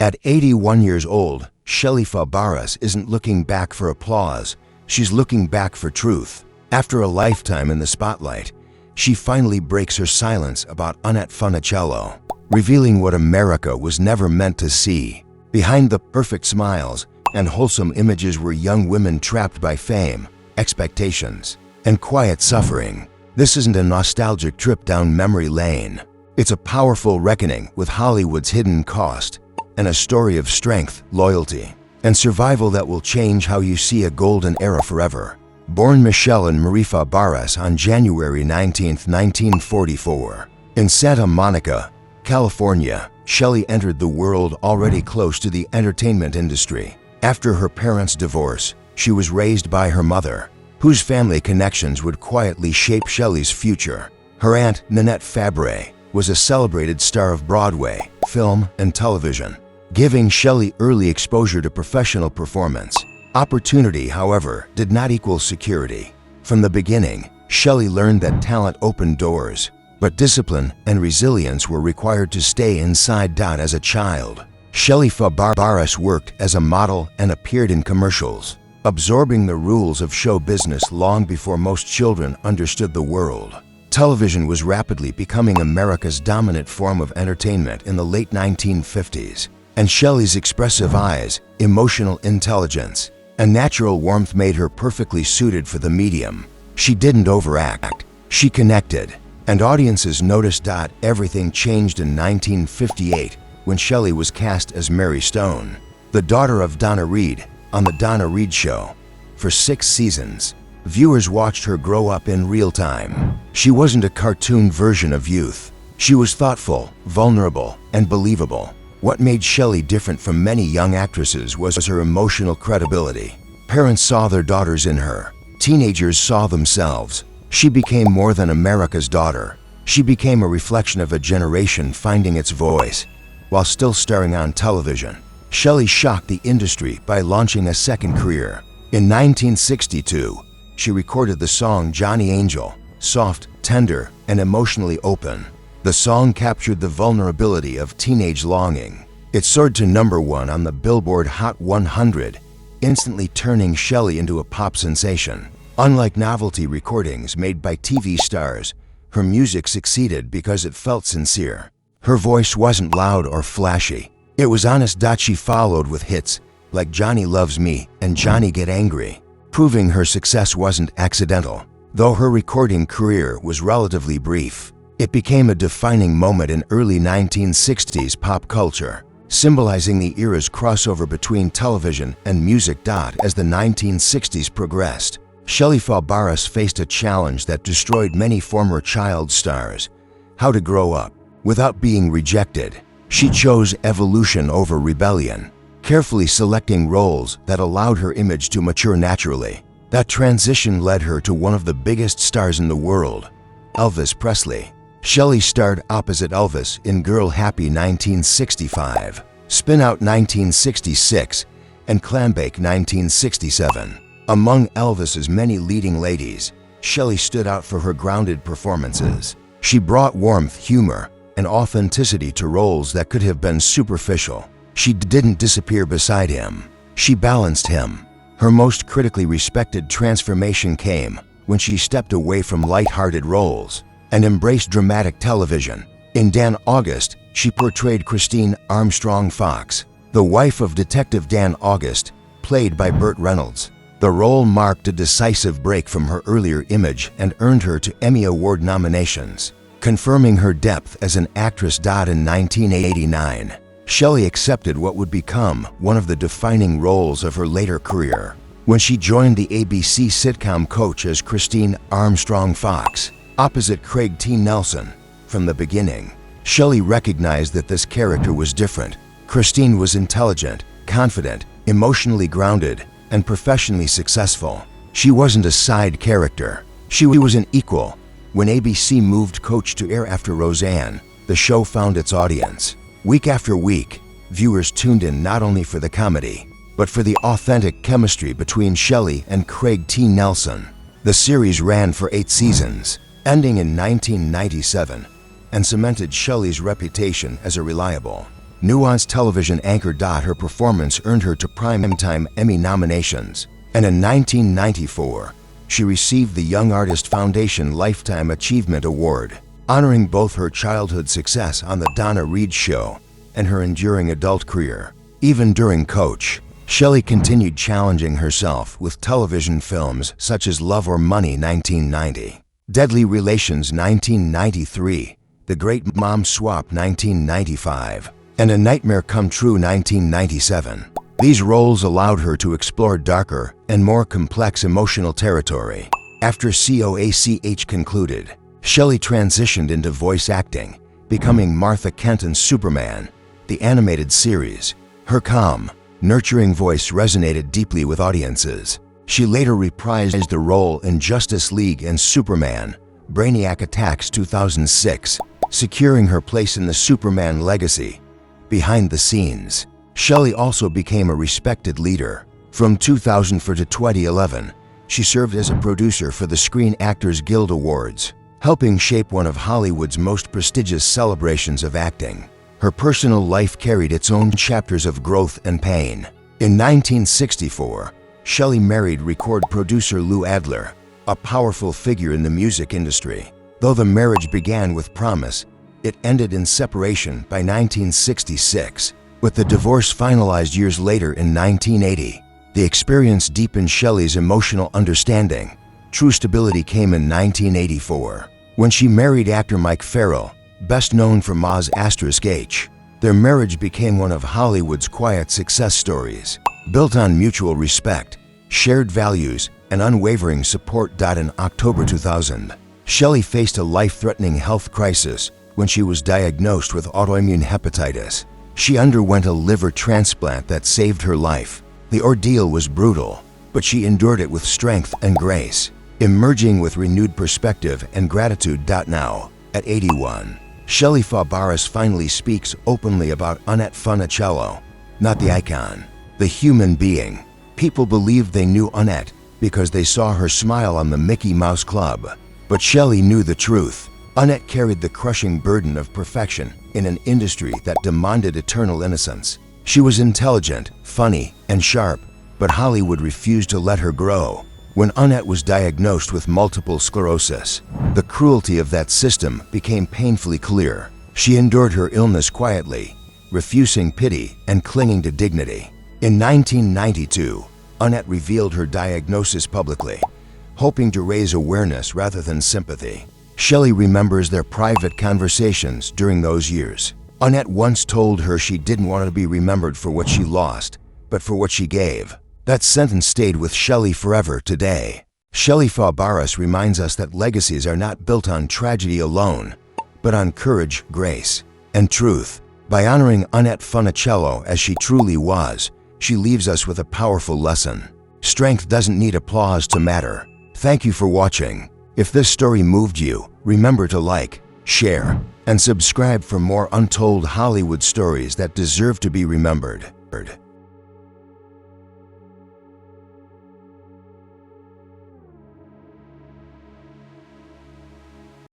At 81 years old, Shelley Fabares isn't looking back for applause, she's looking back for truth. After a lifetime in the spotlight, she finally breaks her silence about Annette Funicello, revealing what America was never meant to see. Behind the perfect smiles and wholesome images were young women trapped by fame, expectations, and quiet suffering. This isn't a nostalgic trip down memory lane. It's a powerful reckoning with Hollywood's hidden cost, and a story of strength, loyalty, and survival that will change how you see a golden era forever. Born Michelle and Marie Fabares on January 19, 1944, in Santa Monica, California, Shelley entered the world already close to the entertainment industry. After her parents' divorce, she was raised by her mother, whose family connections would quietly shape Shelley's future. Her aunt, Annette Funicello, was a celebrated star of Broadway, film, and television, giving Shelley early exposure to professional performance. Opportunity, however, did not equal security. From the beginning, Shelley learned that talent opened doors, but discipline and resilience were required to stay inside. As a child, Shelley Fabares worked as a model and appeared in commercials, absorbing the rules of show business long before most children understood the world. Television was rapidly becoming America's dominant form of entertainment in the late 1950s, and Shelley's expressive eyes, emotional intelligence, and natural warmth made her perfectly suited for the medium. She didn't overact, she connected, and audiences noticed. Everything changed in 1958 when Shelley was cast as Mary Stone, the daughter of Donna Reed, on The Donna Reed Show. For 6 seasons, viewers watched her grow up in real time. She wasn't a cartoon version of youth. She was thoughtful, vulnerable, and believable. What made Shelley different from many young actresses was her emotional credibility. Parents saw their daughters in her. Teenagers saw themselves. She became more than America's daughter. She became a reflection of a generation finding its voice. While still starring on television, Shelley shocked the industry by launching a second career. In 1962, she recorded the song Johnny Angel, soft, tender, and emotionally open. The song captured the vulnerability of teenage longing. It soared to #1 on the Billboard Hot 100, instantly turning Shelley into a pop sensation. Unlike novelty recordings made by TV stars, her music succeeded because it felt sincere. Her voice wasn't loud or flashy. It was honest. She followed with hits like Johnny Loves Me and Johnny Get Angry, proving her success wasn't accidental. Though her recording career was relatively brief, it became a defining moment in early 1960s pop culture, symbolizing the era's crossover between television and music. As the 1960s progressed, Shelley Fabares faced a challenge that destroyed many former child stars: how to grow up without being rejected. She chose evolution over rebellion, carefully selecting roles that allowed her image to mature naturally. That transition led her to one of the biggest stars in the world, Elvis Presley. Shelley starred opposite Elvis in Girl Happy 1965, Spin Out 1966, and Clambake 1967. Among Elvis's many leading ladies, Shelley stood out for her grounded performances. She brought warmth, humor, and authenticity to roles that could have been superficial. She didn't disappear beside him. She balanced him. Her most critically respected transformation came when she stepped away from light-hearted roles and embraced dramatic television. In Dan August, she portrayed Christine Armstrong Fox, the wife of Detective Dan August, played by Burt Reynolds. The role marked a decisive break from her earlier image and earned her 2 Emmy Award nominations, confirming her depth as an actress. In 1989, Shelley accepted what would become one of the defining roles of her later career when she joined the ABC sitcom Coach as Christine Armstrong Fox, opposite Craig T. Nelson. From the beginning, Shelley recognized that this character was different. Christine was intelligent, confident, emotionally grounded, and professionally successful. She wasn't a side character. She was an equal. When ABC moved Coach to air after Roseanne, the show found its audience. Week after week, viewers tuned in not only for the comedy, but for the authentic chemistry between Shelley and Craig T. Nelson. The series ran for 8 seasons, ending in 1997, and cemented Shelley's reputation as a reliable, nuanced television anchor. Her performance earned her 2 Primetime Emmy nominations, and in 1994, she received the Young Artist Foundation Lifetime Achievement Award, honoring both her childhood success on The Donna Reed Show and her enduring adult career. Even during Coach, Shelley continued challenging herself with television films such as Love or Money 1990, Deadly Relations 1993, The Great Mom Swap 1995, and A Nightmare Come True 1997. These roles allowed her to explore darker and more complex emotional territory. After COACH concluded, Shelley transitioned into voice acting, becoming Martha Kent in Superman, the animated series. Her calm, nurturing voice resonated deeply with audiences. She later reprised the role in Justice League and Superman, Brainiac Attacks 2006, securing her place in the Superman legacy. Behind the scenes, Shelley also became a respected leader. From 2004 to 2011, she served as a producer for the Screen Actors Guild Awards, helping shape one of Hollywood's most prestigious celebrations of acting. Her personal life carried its own chapters of growth and pain. In 1964, Shelley married record producer Lou Adler, a powerful figure in the music industry. Though the marriage began with promise, it ended in separation by 1966. With the divorce finalized years later in 1980, the experience deepened Shelley's emotional understanding. True stability came in 1984, when she married actor Mike Farrell, best known for Ma's *H. Their marriage became one of Hollywood's quiet success stories, built on mutual respect, shared values, and unwavering support. In October 2000, Shelley faced a life-threatening health crisis when she was diagnosed with autoimmune hepatitis. She underwent a liver transplant that saved her life. The ordeal was brutal, but she endured it with strength and grace, emerging with renewed perspective and gratitude. Now, at 81, Shelley Fabares finally speaks openly about Annette Funicello, not the icon, the human being. People believed they knew Annette because they saw her smile on the Mickey Mouse Club. But Shelley knew the truth. Annette carried the crushing burden of perfection in an industry that demanded eternal innocence. She was intelligent, funny, and sharp, but Hollywood refused to let her grow. When Annette was diagnosed with multiple sclerosis, the cruelty of that system became painfully clear. She endured her illness quietly, refusing pity and clinging to dignity. In 1992, Annette revealed her diagnosis publicly, hoping to raise awareness rather than sympathy. Shelley remembers their private conversations during those years. Annette once told her she didn't want to be remembered for what she lost, but for what she gave. That sentence stayed with Shelley forever today. Shelley Fabares reminds us that legacies are not built on tragedy alone, but on courage, grace, and truth. By honoring Annette Funicello as she truly was, she leaves us with a powerful lesson. Strength doesn't need applause to matter. Thank you for watching. If this story moved you, remember to like, share, and subscribe for more untold Hollywood stories that deserve to be remembered.